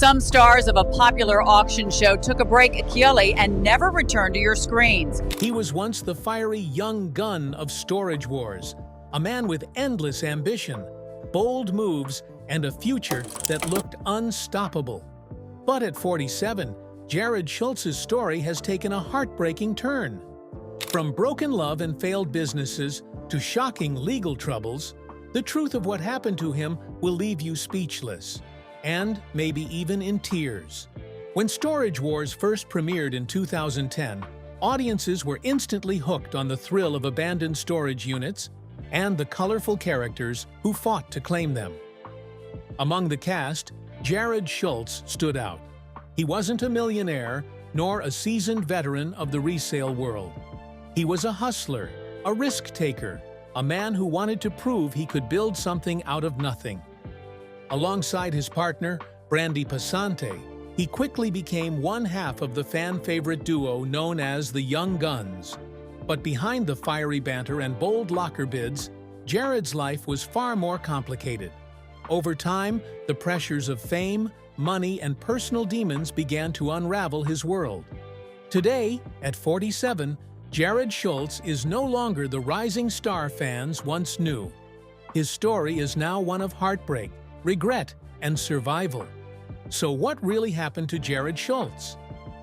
Some stars of a popular auction show took a break at Chiele and never returned to your screens. He was once the fiery young gun of Storage Wars, a man with endless ambition, bold moves, and a future that looked unstoppable. But at 47, Jarrod Schulz's story has taken a heartbreaking turn. From broken love and failed businesses to shocking legal troubles, the truth of what happened to him will leave you speechless, and maybe even in tears. When Storage Wars first premiered in 2010, audiences were instantly hooked on the thrill of abandoned storage units and the colorful characters who fought to claim them. Among the cast, Jarrod Schulz stood out. He wasn't a millionaire, nor a seasoned veteran of the resale world. He was a hustler, a risk-taker, a man who wanted to prove he could build something out of nothing. Alongside his partner, Brandi Passante, he quickly became one half of the fan-favorite duo known as the Young Guns. But behind the fiery banter and bold locker bids, Jarrod's life was far more complicated. Over time, the pressures of fame, money, and personal demons began to unravel his world. Today, at 47, Jarrod Schulz is no longer the rising star fans once knew. His story is now one of heartbreak, regret, and survival. So what really happened to Jarrod Schulz?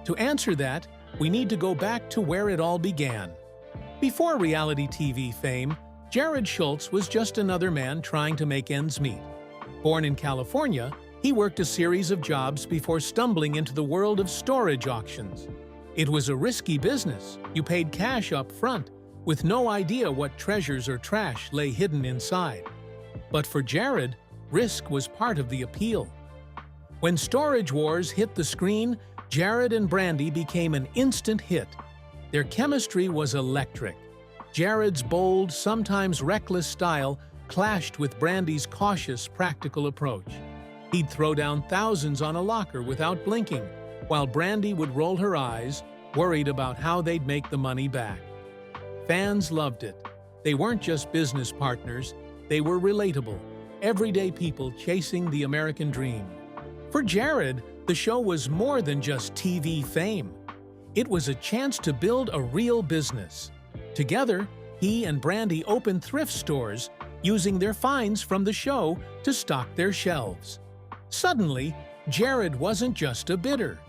To answer that, we need to go back to where it all began. Before reality TV fame, Jarrod Schulz was just another man trying to make ends meet. Born in California, he worked a series of jobs before stumbling into the world of storage auctions. It was a risky business. You paid cash up front, with no idea what treasures or trash lay hidden inside. But for Jarrod, risk was part of the appeal. When Storage Wars hit the screen, Jarrod and Brandi became an instant hit. Their chemistry was electric. Jarrod's bold, sometimes reckless style clashed with Brandi's cautious, practical approach. He'd throw down thousands on a locker without blinking, while Brandi would roll her eyes, worried about how they'd make the money back. Fans loved it. They weren't just business partners, they were relatable, everyday people chasing the American dream. For Jarrod, the show was more than just TV fame. It was a chance to build a real business. Together, he and Brandi opened thrift stores, using their finds from the show to stock their shelves. Suddenly, Jarrod wasn't just a bidder.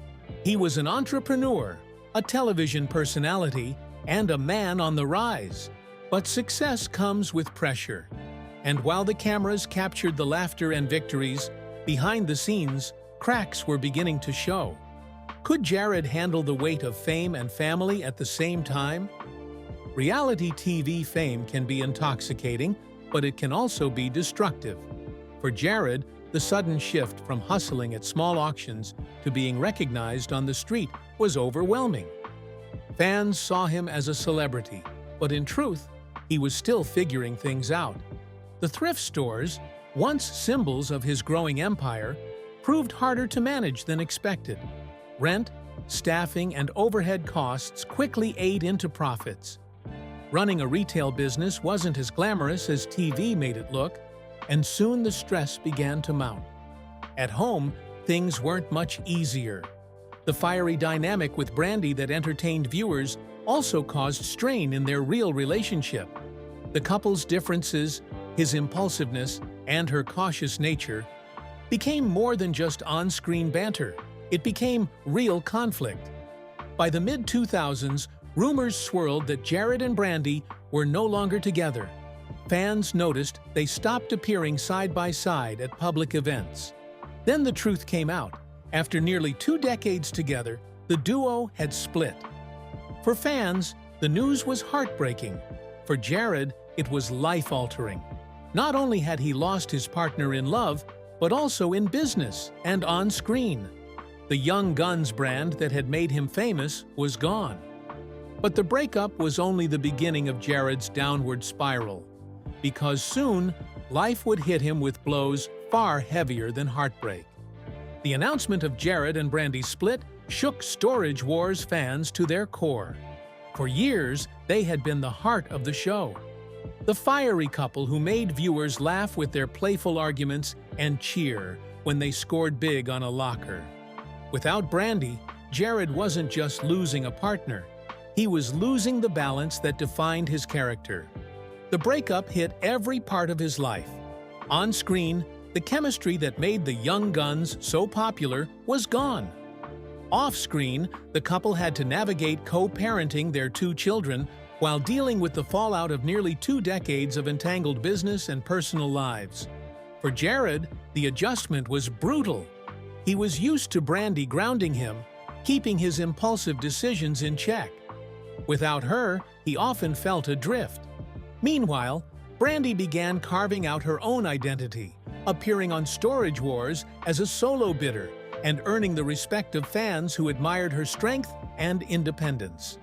He was an entrepreneur, a television personality, and a man on the rise. But success comes with pressure. And while the cameras captured the laughter and victories, behind the scenes, cracks were beginning to show. Could Jarrod handle the weight of fame and family at the same time? Reality TV fame can be intoxicating, but it can also be destructive. For Jarrod, the sudden shift from hustling at small auctions to being recognized on the street was overwhelming. Fans saw him as a celebrity, but in truth, he was still figuring things out. The thrift stores, once symbols of his growing empire, proved harder to manage than expected. Rent, staffing, and overhead costs quickly ate into profits. Running a retail business wasn't as glamorous as TV made it look, and soon the stress began to mount. At home, things weren't much easier. The fiery dynamic with Brandi that entertained viewers also caused strain in their real relationship. The couple's differences, his impulsiveness, and her cautious nature became more than just on-screen banter. It became real conflict. By the mid-2000s, rumors swirled that Jarrod and Brandi were no longer together. Fans noticed they stopped appearing side by side at public events. Then the truth came out. After nearly 2 decades together, the duo had split. For fans, the news was heartbreaking. For Jarrod, it was life-altering. Not only had he lost his partner in love, but also in business and on screen. The Young Guns brand that had made him famous was gone. But the breakup was only the beginning of Jarrod's downward spiral, because soon, life would hit him with blows far heavier than heartbreak. The announcement of Jarrod and Brandi's split shook Storage Wars fans to their core. For years, they had been the heart of the show. The fiery couple who made viewers laugh with their playful arguments and cheer when they scored big on a locker. Without Brandy, Jarrod wasn't just losing a partner. He was losing the balance that defined his character. The breakup hit every part of his life. On screen, the chemistry that made the young guns so popular was gone. Off-screen, the couple had to navigate co-parenting their 2 children while dealing with the fallout of nearly 2 decades of entangled business and personal lives. For Jarrod, the adjustment was brutal. He was used to Brandy grounding him, keeping his impulsive decisions in check. Without her, he often felt adrift. Meanwhile, Brandy began carving out her own identity, appearing on Storage Wars as a solo bidder and earning the respect of fans who admired her strength and independence.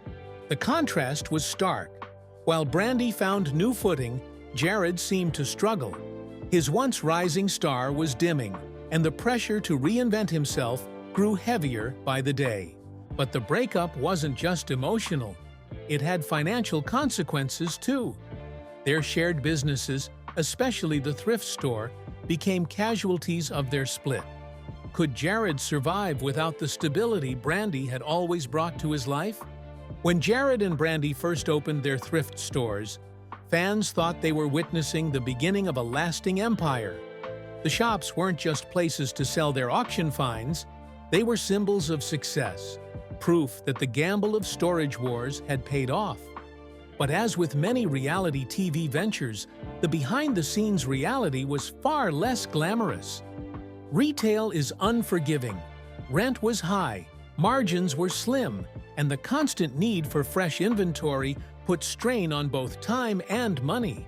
The contrast was stark. While Brandy found new footing, Jarrod seemed to struggle. His once rising star was dimming, and the pressure to reinvent himself grew heavier by the day. But the breakup wasn't just emotional. It had financial consequences too. Their shared businesses, especially the thrift store, became casualties of their split. Could Jarrod survive without the stability Brandy had always brought to his life? When Jarrod and Brandy first opened their thrift stores, fans thought they were witnessing the beginning of a lasting empire. The shops weren't just places to sell their auction finds, they were symbols of success, proof that the gamble of Storage Wars had paid off. But as with many reality TV ventures, the behind-the-scenes reality was far less glamorous. Retail is unforgiving. Rent was high, margins were slim, and the constant need for fresh inventory put strain on both time and money.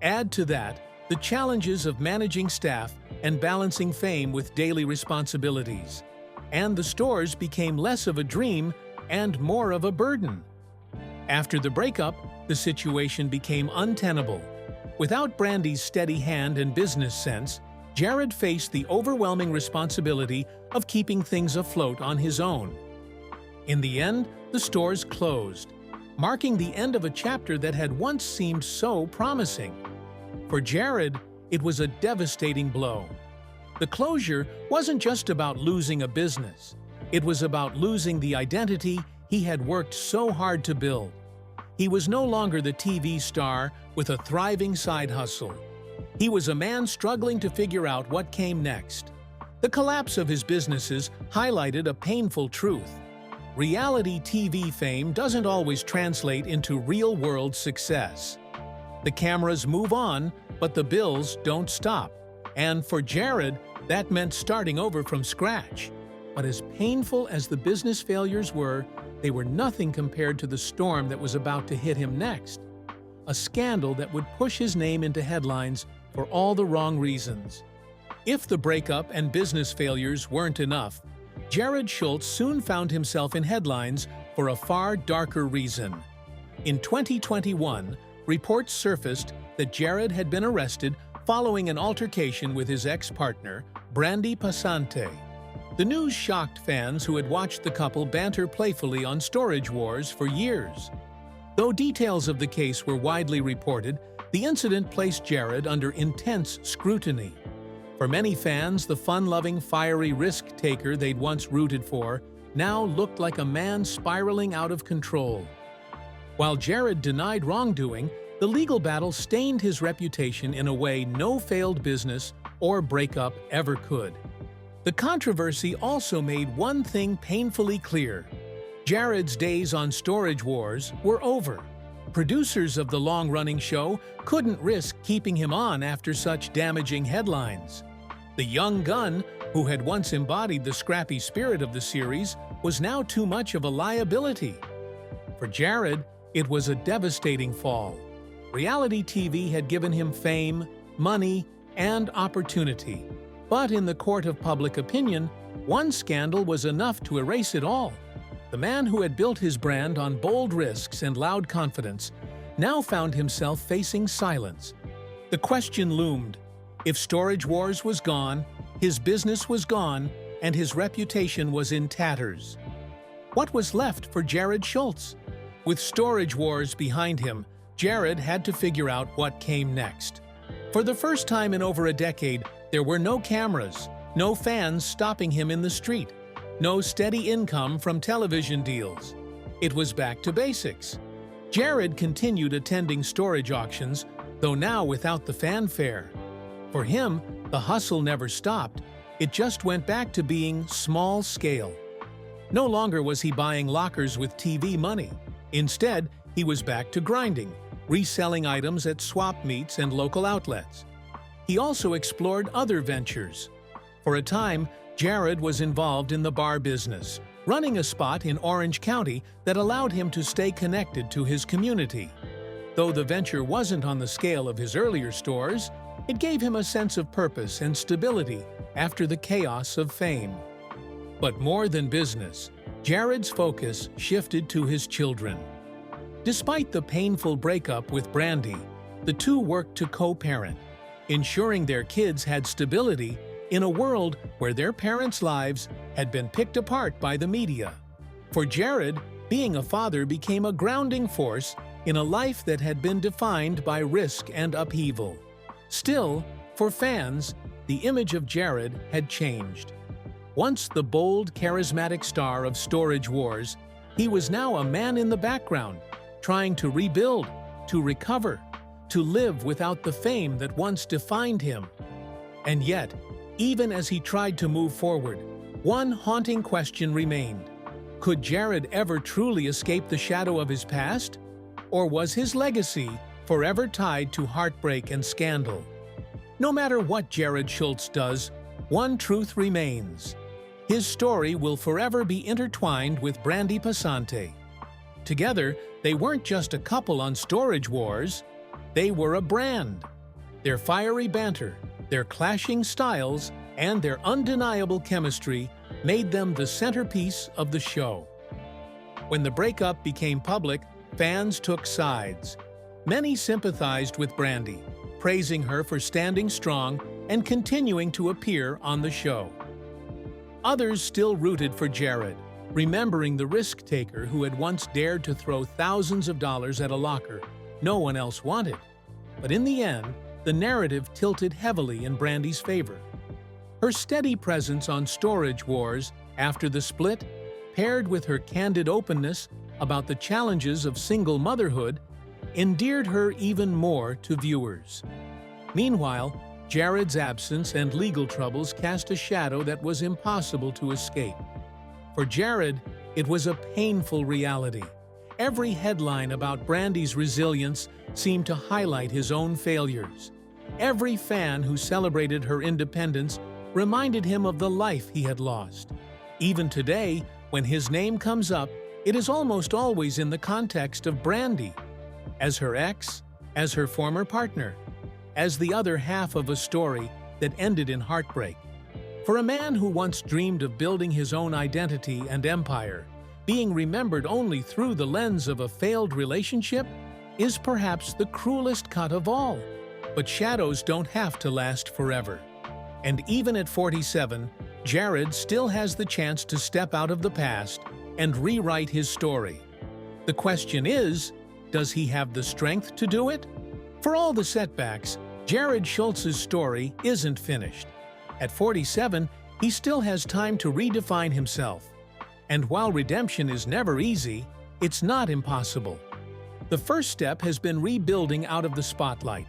Add to that the challenges of managing staff and balancing fame with daily responsibilities, and the stores became less of a dream and more of a burden. After the breakup, the situation became untenable. Without Brandy's steady hand and business sense, Jarrod faced the overwhelming responsibility of keeping things afloat on his own. In the end, the stores closed, marking the end of a chapter that had once seemed so promising. For Jarrod, it was a devastating blow. The closure wasn't just about losing a business. It was about losing the identity he had worked so hard to build. He was no longer the TV star with a thriving side hustle. He was a man struggling to figure out what came next. The collapse of his businesses highlighted a painful truth. Reality TV fame doesn't always translate into real-world success. The cameras move on, but the bills don't stop. And for Jarrod, that meant starting over from scratch. But as painful as the business failures were, they were nothing compared to the storm that was about to hit him next. A scandal that would push his name into headlines for all the wrong reasons. If the breakup and business failures weren't enough, Jarrod Schulz soon found himself in headlines for a far darker reason. In 2021, reports surfaced that Jarrod had been arrested following an altercation with his ex-partner, Brandy Passante. The news shocked fans who had watched the couple banter playfully on Storage Wars for years. Though details of the case were widely reported, the incident placed Jarrod under intense scrutiny. For many fans, the fun-loving, fiery risk-taker they'd once rooted for now looked like a man spiraling out of control. While Jarrod denied wrongdoing, the legal battle stained his reputation in a way no failed business or breakup ever could. The controversy also made one thing painfully clear. Jarrod's days on Storage Wars were over. Producers of the long-running show couldn't risk keeping him on after such damaging headlines. The young gun, who had once embodied the scrappy spirit of the series, was now too much of a liability. For Jarrod, it was a devastating fall. Reality TV had given him fame, money, and opportunity. But in the court of public opinion, one scandal was enough to erase it all. The man who had built his brand on bold risks and loud confidence now found himself facing silence. The question loomed: if Storage Wars was gone, his business was gone, and his reputation was in tatters, what was left for Jarrod Schulz? With Storage Wars behind him, Jarrod had to figure out what came next. For the first time in over a decade, there were no cameras, No fans stopping him in the street. No steady income from television deals. It was back to basics. Jarrod continued attending storage auctions, though now without the fanfare. For him, the hustle never stopped. It just went back to being small scale. No longer was he buying lockers with TV money. Instead, he was back to grinding, reselling items at swap meets and local outlets. He also explored other ventures. For a time, Jarrod was involved in the bar business, running a spot in Orange County that allowed him to stay connected to his community. Though the venture wasn't on the scale of his earlier stores, it gave him a sense of purpose and stability after the chaos of fame. But more than business, Jarrod's focus shifted to his children. Despite the painful breakup with Brandy, the two worked to co-parent, ensuring their kids had stability in a world where their parents' lives had been picked apart by the media. For Jarrod, being a father became a grounding force in a life that had been defined by risk and upheaval. Still, for fans, the image of Jarrod had changed. Once the bold, charismatic star of Storage Wars, he was now a man in the background, trying to rebuild, to recover, to live without the fame that once defined him. And yet, even as he tried to move forward, one haunting question remained. Could Jarrod ever truly escape the shadow of his past? Or was his legacy forever tied to heartbreak and scandal? No matter what Jarrod Schulz does, one truth remains. His story will forever be intertwined with Brandy Passante. Together, they weren't just a couple on Storage Wars, they were a brand. Their fiery banter, their clashing styles, and their undeniable chemistry made them the centerpiece of the show. When the breakup became public, fans took sides. Many sympathized with Brandy, praising her for standing strong and continuing to appear on the show. Others still rooted for Jarrod, remembering the risk-taker who had once dared to throw thousands of dollars at a locker no one else wanted. But in the end, the narrative tilted heavily in Brandy's favor. Her steady presence on Storage Wars after the split, paired with her candid openness about the challenges of single motherhood, endeared her even more to viewers. Meanwhile, Jarrod's absence and legal troubles cast a shadow that was impossible to escape. For Jarrod, it was a painful reality. Every headline about Brandy's resilience seemed to highlight his own failures. Every fan who celebrated her independence reminded him of the life he had lost. Even today, when his name comes up, it is almost always in the context of Brandy, as her ex, as her former partner, as the other half of a story that ended in heartbreak. For a man who once dreamed of building his own identity and empire, being remembered only through the lens of a failed relationship is perhaps the cruelest cut of all. But shadows don't have to last forever. And even at 47, Jarrod still has the chance to step out of the past and rewrite his story. The question is, does he have the strength to do it? For all the setbacks, Jarrod Schulz's story isn't finished. At 47, he still has time to redefine himself. And while redemption is never easy, it's not impossible. The first step has been rebuilding out of the spotlight.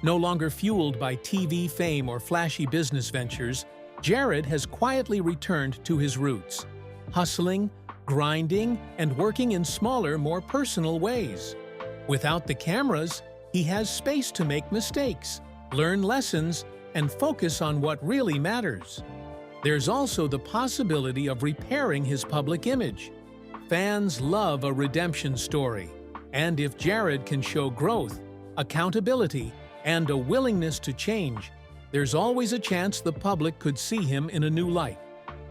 No longer fueled by TV fame or flashy business ventures, Jarrod has quietly returned to his roots, hustling, grinding, and working in smaller, more personal ways. Without the cameras, he has space to make mistakes, learn lessons, and focus on what really matters. There's also the possibility of repairing his public image. Fans love a redemption story, and if Jarrod can show growth, accountability, and a willingness to change, there's always a chance the public could see him in a new light.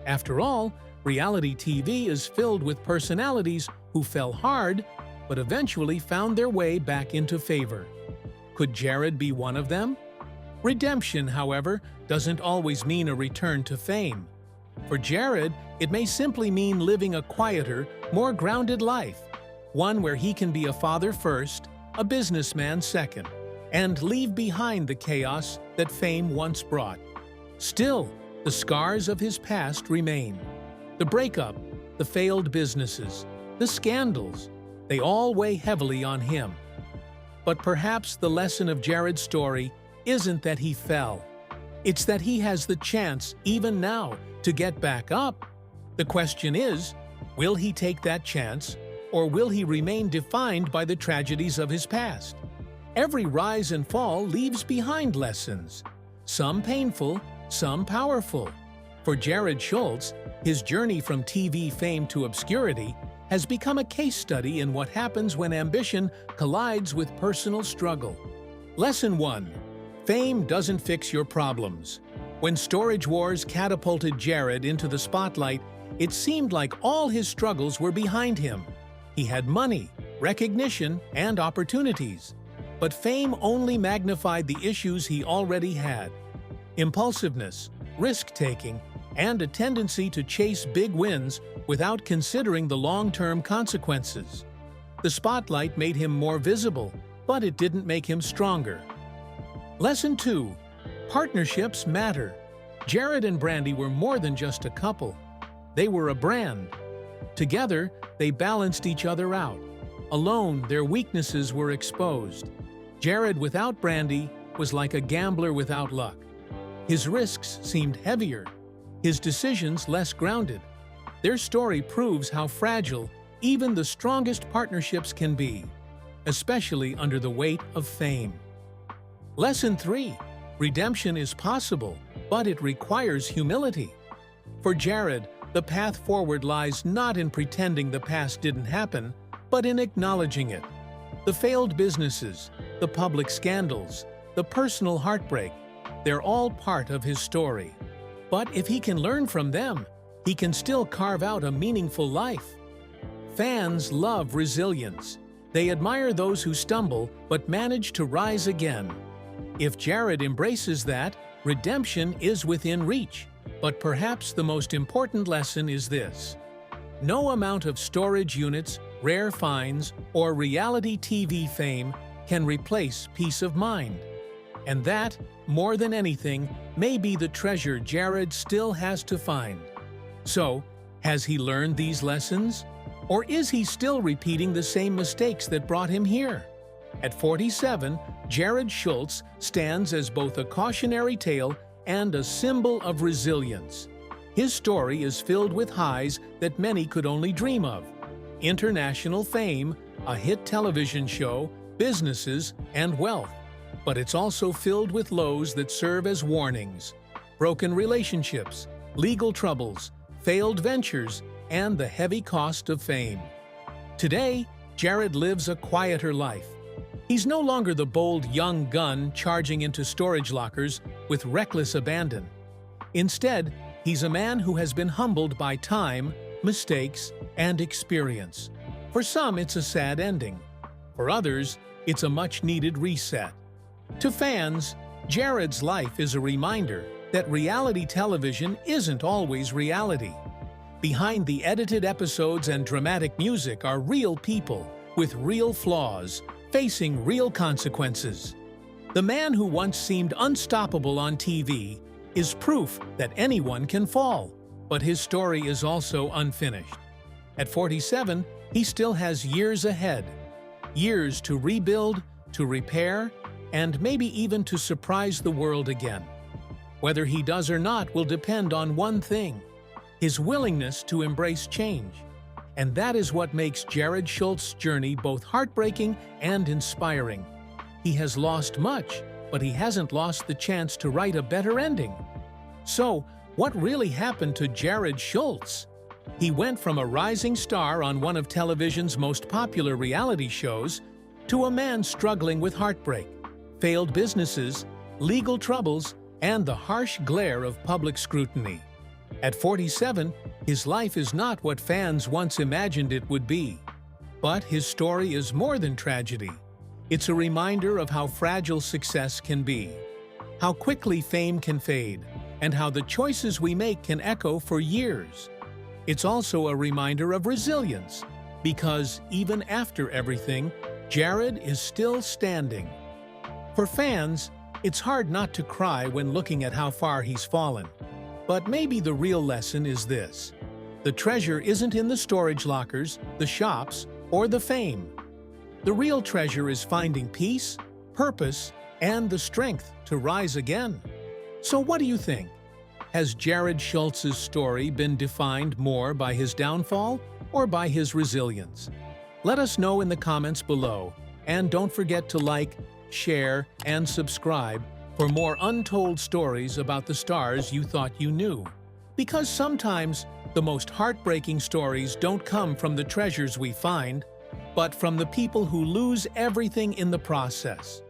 After all, reality TV is filled with personalities who fell hard but eventually found their way back into favor. Could Jarrod be one of them? Redemption, however, doesn't always mean a return to fame. For Jarrod, it may simply mean living a quieter, more grounded life, one where he can be a father first, a businessman second, and leave behind the chaos that fame once brought. Still, The scars of his past remain. The breakup, the failed businesses, the scandals, they all weigh heavily on him. But perhaps the lesson of Jarrod's story isn't that he fell. It's that he has the chance, even now, to get back up. The question is, will he take that chance, or will he remain defined by the tragedies of his past? Every rise and fall leaves behind lessons, some painful, some powerful. For Jarrod Schulz, his journey from TV fame to obscurity has become a case study in what happens when ambition collides with personal struggle. Lesson 1. Fame doesn't fix your problems. When Storage Wars catapulted Jarrod into the spotlight, it seemed like all his struggles were behind him. He had money, recognition, and opportunities. But fame only magnified the issues he already had. Impulsiveness, risk-taking, and a tendency to chase big wins without considering the long-term consequences. The spotlight made him more visible, but it didn't make him stronger. Lesson 2. Partnerships matter. Jarrod and Brandy were more than just a couple. They were a brand. Together, they balanced each other out. Alone, their weaknesses were exposed. Jarrod without Brandy was like a gambler without luck. His risks seemed heavier, his decisions less grounded. Their story proves how fragile even the strongest partnerships can be, especially under the weight of fame. Lesson 3. Redemption is possible, but it requires humility. For Jarrod, the path forward lies not in pretending the past didn't happen, but in acknowledging it. The failed businesses, the public scandals, the personal heartbreak, they're all part of his story. But if he can learn from them, he can still carve out a meaningful life. Fans love resilience. They admire those who stumble but manage to rise again. If Jarrod embraces that, redemption is within reach. But perhaps the most important lesson is this: no amount of storage units, rare finds, or reality TV fame can replace peace of mind. And that, more than anything, may be the treasure Jarrod still has to find. So, has he learned these lessons? Or is he still repeating the same mistakes that brought him here? At 47, Jarrod Schulz stands as both a cautionary tale and a symbol of resilience. His story is filled with highs that many could only dream of: international fame, a hit television show, businesses, and wealth. But it's also filled with lows that serve as warnings: broken relationships, legal troubles, failed ventures, and the heavy cost of fame. Today, Jarrod lives a quieter life. He's no longer the bold young gun charging into storage lockers with reckless abandon. Instead, he's a man who has been humbled by time, mistakes, and experience. For some, it's a sad ending. For others, it's a much-needed reset. To fans, Jarrod's life is a reminder that reality television isn't always reality. Behind the edited episodes and dramatic music are real people with real flaws, facing real consequences. The man who once seemed unstoppable on TV is proof that anyone can fall, but his story is also unfinished. At 47, he still has years ahead. Years to rebuild, to repair, and maybe even to surprise the world again. Whether he does or not will depend on one thing: his willingness to embrace change. And that is what makes Jarrod Schulz's journey both heartbreaking and inspiring. He has lost much, but he hasn't lost the chance to write a better ending. So, what really happened to Jarrod Schulz? He went from a rising star on one of television's most popular reality shows to a man struggling with heartbreak, failed businesses, legal troubles, and the harsh glare of public scrutiny. At 47, his life is not what fans once imagined it would be. But his story is more than tragedy. It's a reminder of how fragile success can be, how quickly fame can fade, and how the choices we make can echo for years. It's also a reminder of resilience, because even after everything, Jarrod is still standing. For fans, it's hard not to cry when looking at how far he's fallen. But maybe the real lesson is this: the treasure isn't in the storage lockers, the shops, or the fame. The real treasure is finding peace, purpose, and the strength to rise again. So what do you think? Has Jarrod Schulz's story been defined more by his downfall or by his resilience? Let us know in the comments below, and don't forget to like, share, and subscribe for more untold stories about the stars you thought you knew. Because sometimes the most heartbreaking stories don't come from the treasures we find, but from the people who lose everything in the process.